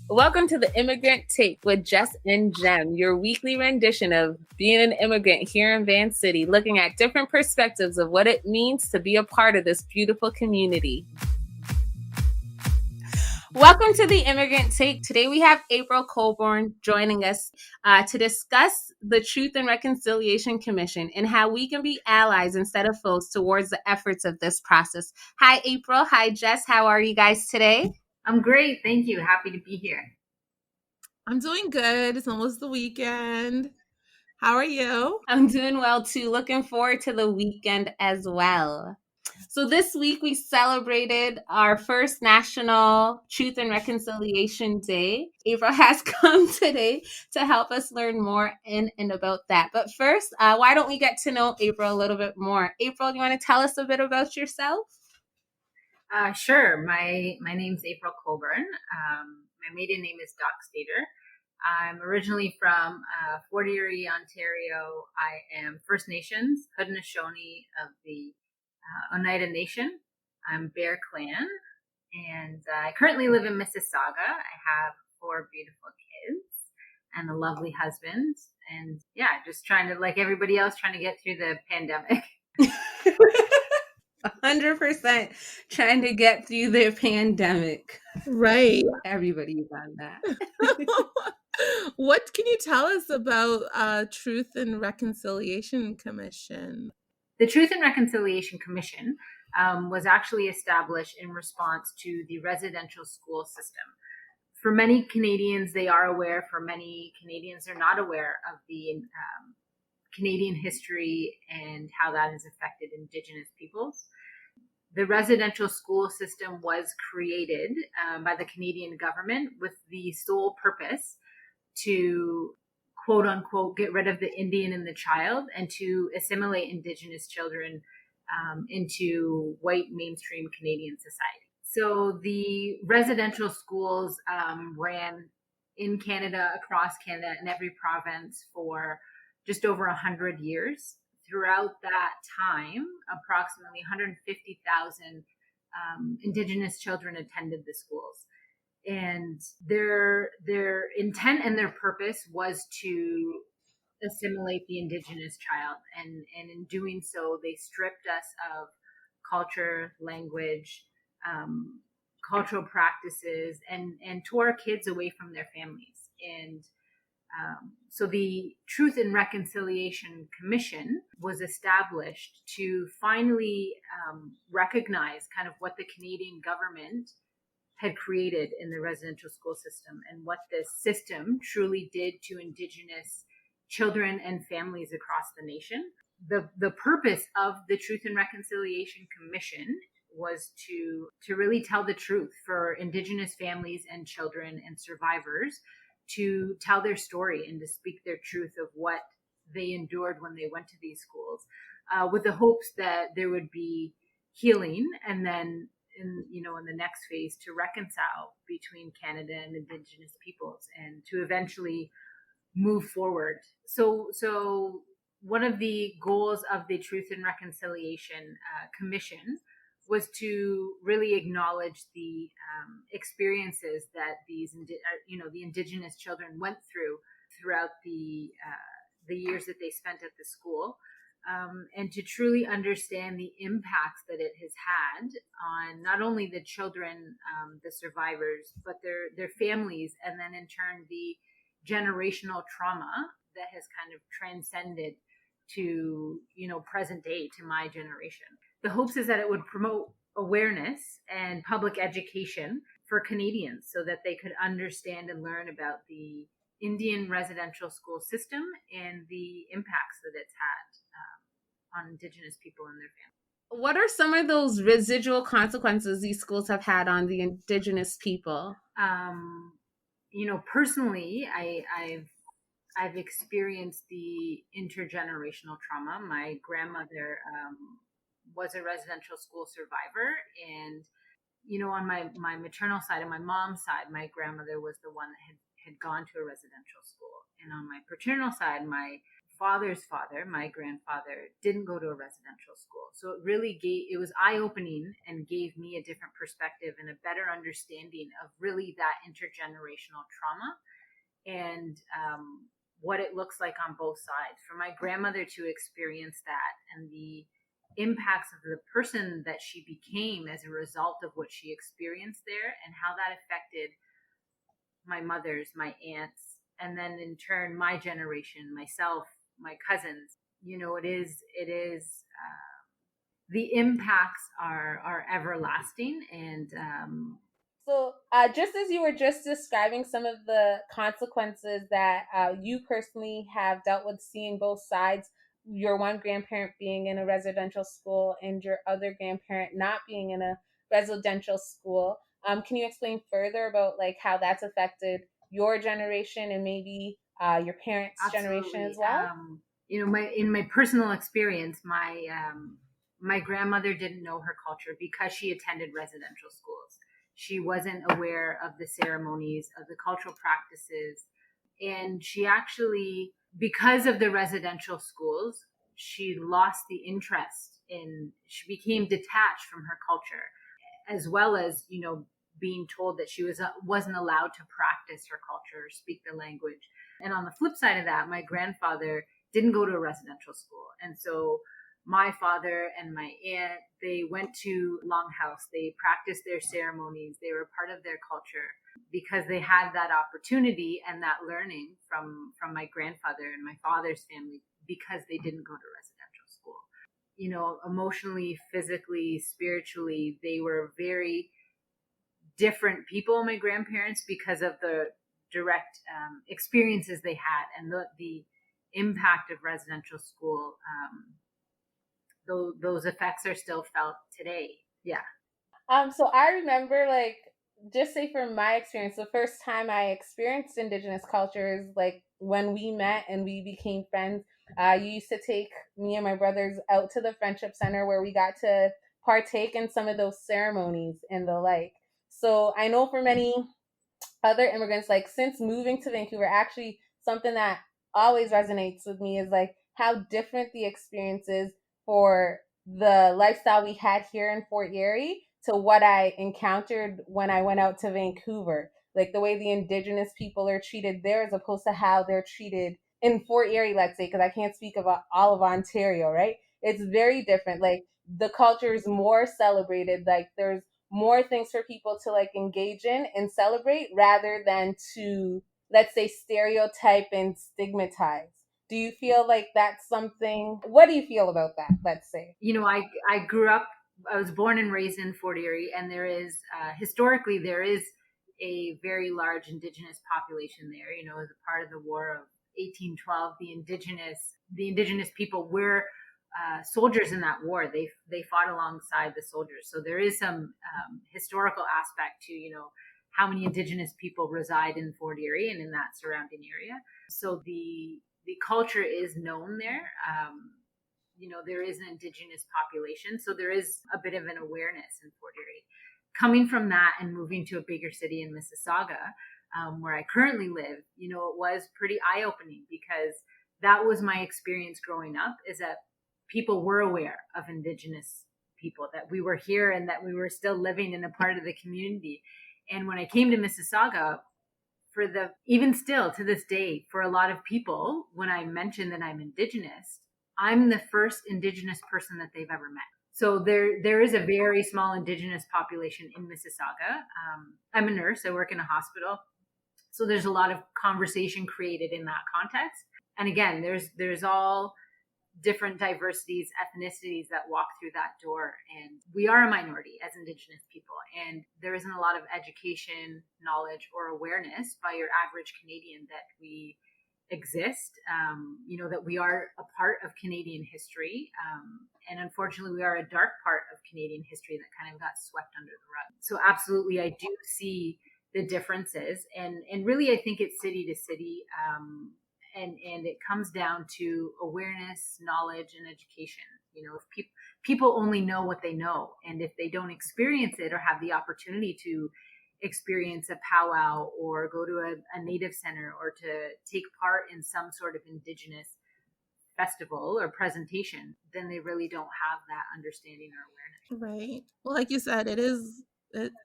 Welcome to the Immigrant Take with Jess and Jem, your weekly rendition of being an immigrant here in Van City, looking at different perspectives of what it means to be a part of this beautiful community. Welcome to the Immigrant Take. Today we have April Colbourne joining us to discuss the Truth and Reconciliation Commission and how we can be allies instead of foes towards the efforts of this process. Hi, April. Hi, Jess. How are you guys today? I'm great. Thank you. Happy to be here. I'm doing good. It's almost the weekend. How are you? I'm doing well too. Looking forward to the weekend as well. So this week we celebrated our first National Truth and Reconciliation Day. April has come today to help us learn more in and about that. But first, why don't we get to know April a little bit more? April, you want to tell us a bit about yourself? Sure. My name's April Colbourne. My maiden name is Doc Stater. I'm originally from Fort Erie, Ontario. I am First Nations, Haudenosaunee of the Oneida Nation. I'm Bear Clan, and I currently live in Mississauga. I have 4 beautiful kids and a lovely husband, and just trying to, like everybody else, trying to get through the pandemic. 100% trying to get through the pandemic. Right. Everybody's on that. What can you tell us about Truth and Reconciliation Commission? The Truth and Reconciliation Commission was actually established in response to the residential school system. For many Canadians, they are aware. For many Canadians, they're not aware of the Canadian history and how that has affected Indigenous peoples. The residential school system was created by the Canadian government with the sole purpose to, quote unquote, get rid of the Indian in the child and to assimilate Indigenous children into white mainstream Canadian society. So the residential schools ran in Canada, across Canada, in every province for just over 100 years. Throughout that time, approximately 150,000 Indigenous children attended the schools. And their intent and their purpose was to assimilate the Indigenous child. And in doing so, they stripped us of culture, language, cultural practices, and tore kids away from their families. And so the Truth and Reconciliation Commission was established to finally recognize kind of what the Canadian government had created in the residential school system and what this system truly did to Indigenous children and families across the nation. The purpose of the Truth and Reconciliation Commission was to really tell the truth for Indigenous families and children and survivors, to tell their story and to speak their truth of what they endured when they went to these schools, with the hopes that there would be healing, and then in the next phase to reconcile between Canada and Indigenous peoples and to eventually move forward. So one of the goals of the Truth and Reconciliation Commission was to really acknowledge the experiences that the Indigenous children went throughout the years that they spent at the school, and to truly understand the impacts that it has had on not only the children, the survivors, but their families, and then in turn the generational trauma that has kind of transcended to present day, to my generation. The hopes is that it would promote awareness and public education for Canadians so that they could understand and learn about the Indian residential school system and the impacts that it's had on Indigenous people and their families. What are some of those residual consequences these schools have had on the Indigenous people? Personally, I've experienced the intergenerational trauma. My grandmother was a residential school survivor, and on my maternal side and my mom's side, my grandmother was the one that had gone to a residential school, and on my paternal side, my father's father, my grandfather, didn't go to a residential school. So it was eye-opening and gave me a different perspective and a better understanding of really that intergenerational trauma and what it looks like on both sides. For my grandmother to experience that and the impacts of the person that she became as a result of what she experienced there and how that affected my mother's, my aunts, and then in turn my generation, myself, my cousins. The impacts are everlasting, and So, just as you were just describing some of the consequences that you personally have dealt with, seeing both sides, your one grandparent being in a residential school and your other grandparent not being in a residential school, can you explain further about like how that's affected your generation and maybe your parents' generation as absolutely, well? in my personal experience, my grandmother didn't know her culture because she attended residential schools. She wasn't aware of the ceremonies, of the cultural practices. And she actually, because of the residential schools, she lost the interest she became detached from her culture, as well as, being told that she wasn't allowed to practice her culture or speak the language. And on the flip side of that, my grandfather didn't go to a residential school. And so my father and my aunt, they went to Longhouse. They practiced their ceremonies. They were part of their culture because they had that opportunity and that learning from my grandfather and my father's family because they didn't go to residential school. Emotionally, physically, spiritually, they were very different people, my grandparents, because of the direct experiences they had and the impact of residential school. Those effects are still felt today. Yeah. So I remember, like, just say from my experience, the first time I experienced Indigenous culture is like when we met and we became friends. You used to take me and my brothers out to the Friendship Center where we got to partake in some of those ceremonies and the like. So I know for many other immigrants, like since moving to Vancouver, actually something that always resonates with me is like how different the experience is for the lifestyle we had here in Fort Erie to what I encountered when I went out to Vancouver. Like the way the Indigenous people are treated there as opposed to how they're treated in Fort Erie, let's say, because I can't speak about all of Ontario, right? It's very different. Like the culture is more celebrated. Like there's more things for people to like engage in and celebrate rather than to, let's say, stereotype and stigmatize. Do you feel like that's something? What do you feel about that? Let's say. I was born and raised in Fort Erie, and there is historically there is a very large Indigenous population there. As a part of the War of 1812, the Indigenous people were soldiers in that war. They fought alongside the soldiers. So there is some historical aspect to how many Indigenous people reside in Fort Erie and in that surrounding area. So the culture is known there. There is an Indigenous population, so there is a bit of an awareness in Fort Erie. Coming from that and moving to a bigger city in Mississauga, where I currently live, it was pretty eye-opening because that was my experience growing up, is that people were aware of Indigenous people, that we were here and that we were still living in a part of the community. And when I came to Mississauga, even still to this day, for a lot of people, when I mention that I'm Indigenous, I'm the first Indigenous person that they've ever met. So there is a very small Indigenous population in Mississauga. I'm a nurse. I work in a hospital. So there's a lot of conversation created in that context. And again, there's all different diversities, ethnicities that walk through that door. And we are a minority as Indigenous people. And there isn't a lot of education, knowledge, or awareness by your average Canadian that we exist, that we are a part of Canadian history. And unfortunately, we are a dark part of Canadian history that kind of got swept under the rug. So absolutely, I do see the differences. And really, I think it's city to city. And it comes down to awareness, knowledge, and education. If people only know what they know, and if they don't experience it or have the opportunity to experience a powwow or go to a Native center or to take part in some sort of Indigenous festival or presentation, then they really don't have that understanding or awareness. Right. Well, like you said,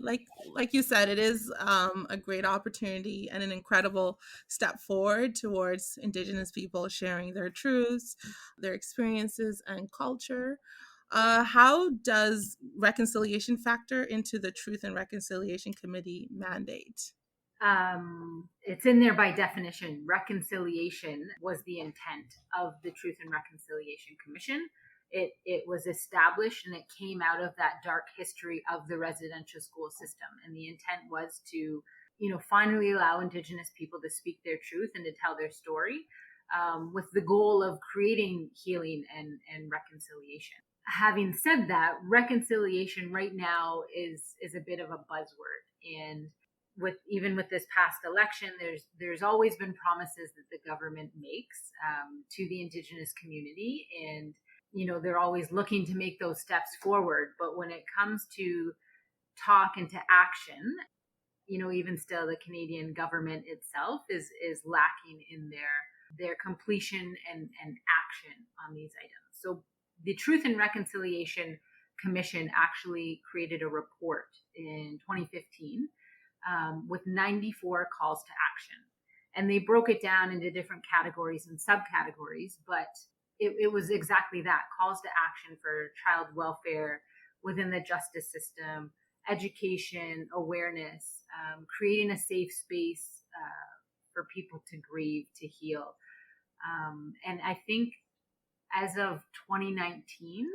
like you said, it is a great opportunity and an incredible step forward towards Indigenous people sharing their truths, their experiences, and culture. How does reconciliation factor into the Truth and Reconciliation Committee mandate? It's in there by definition. Reconciliation was the intent of the Truth and Reconciliation Commission. It was established and it came out of that dark history of the residential school system. And the intent was to, finally allow Indigenous people to speak their truth and to tell their story, with the goal of creating healing and reconciliation. Having said that, reconciliation right now is a bit of a buzzword. And with this past election, there's always been promises that the government makes to the Indigenous community, and they're always looking to make those steps forward. But when it comes to talk and to action, even still, the Canadian government itself is lacking in their completion and action on these items. So the Truth and Reconciliation Commission actually created a report in 2015 with 94 calls to action. And they broke it down into different categories and subcategories, but it was exactly that: calls to action for child welfare within the justice system, education, awareness, creating a safe space for people to grieve, to heal. And I think as of 2019,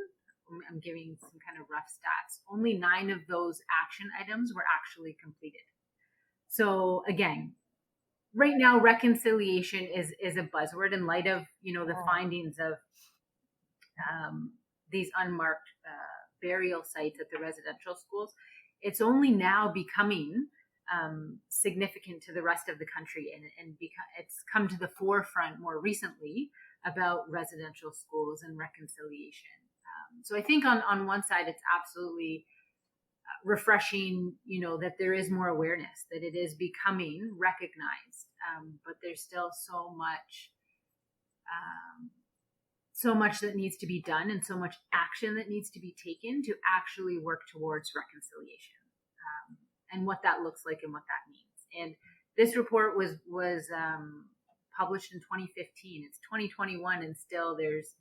I'm giving some kind of rough stats, only 9 of those action items were actually completed. So again, right now, reconciliation is a buzzword in light of the findings of these unmarked burial sites at the residential schools. It's only now becoming significant to the rest of the country, and it's come to the forefront more recently about residential schools and reconciliation. So I think on one side, it's absolutely refreshing, that there is more awareness, that it is becoming recognized, but there's still so much that needs to be done and so much action that needs to be taken to actually work towards reconciliation, and what that looks like and what that means. And this report was published in 2015. It's 2021, and still there's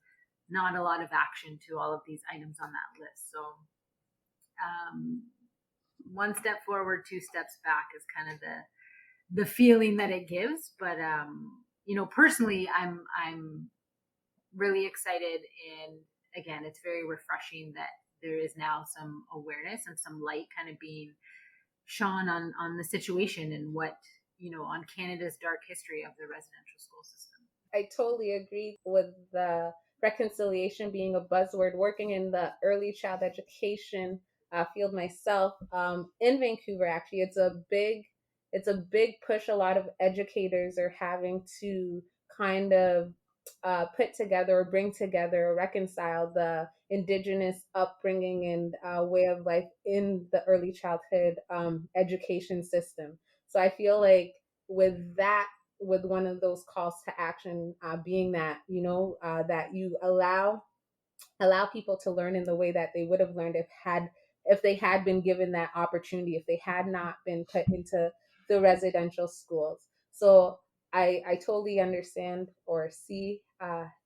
not a lot of action to all of these items on that list. So one step forward, 2 steps back is kind of the feeling that it gives. But personally, I'm really excited, and again, it's very refreshing that there is now some awareness and some light kind of being shone on the situation and what on Canada's dark history of the residential school system. I totally agree with the reconciliation being a buzzword. Working in the early child education field myself, in Vancouver, actually, it's a big push. A lot of educators are having to kind of put together or bring together or reconcile the Indigenous upbringing and way of life in the early childhood education system. So I feel like with that, with one of those calls to action being that, that you allow people to learn in the way that they would have learned if they had been given that opportunity, if they had not been put into the residential schools. So I totally understand or see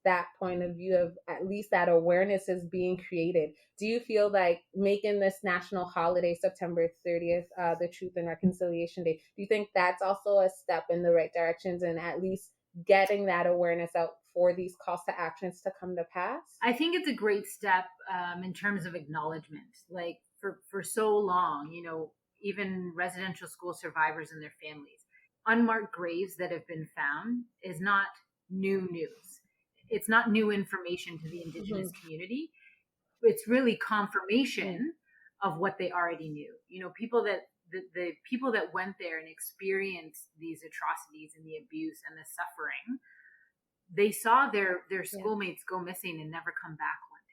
that point of view of at least that awareness is being created. Do you feel like making this national holiday, September 30th, the Truth and Reconciliation Day, do you think that's also a step in the right directions and at least getting that awareness out for these calls to actions to come to pass? I think it's a great step in terms of acknowledgement. Like for so long, even residential school survivors and their families, unmarked graves that have been found is not new news. It's not new information to the Indigenous community. It's really confirmation of what they already knew. People that the people that went there and experienced these atrocities and the abuse and the suffering, they saw their schoolmates go missing and never come back one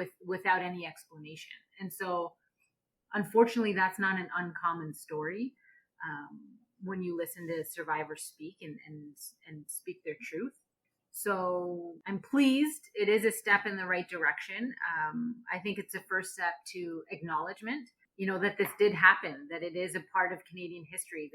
day without any explanation. And so unfortunately, that's not an uncommon story. When you listen to survivors speak and speak their truth. So I'm pleased. It is a step in the right direction. I think it's a first step to acknowledgement, that this did happen, that it is a part of Canadian history.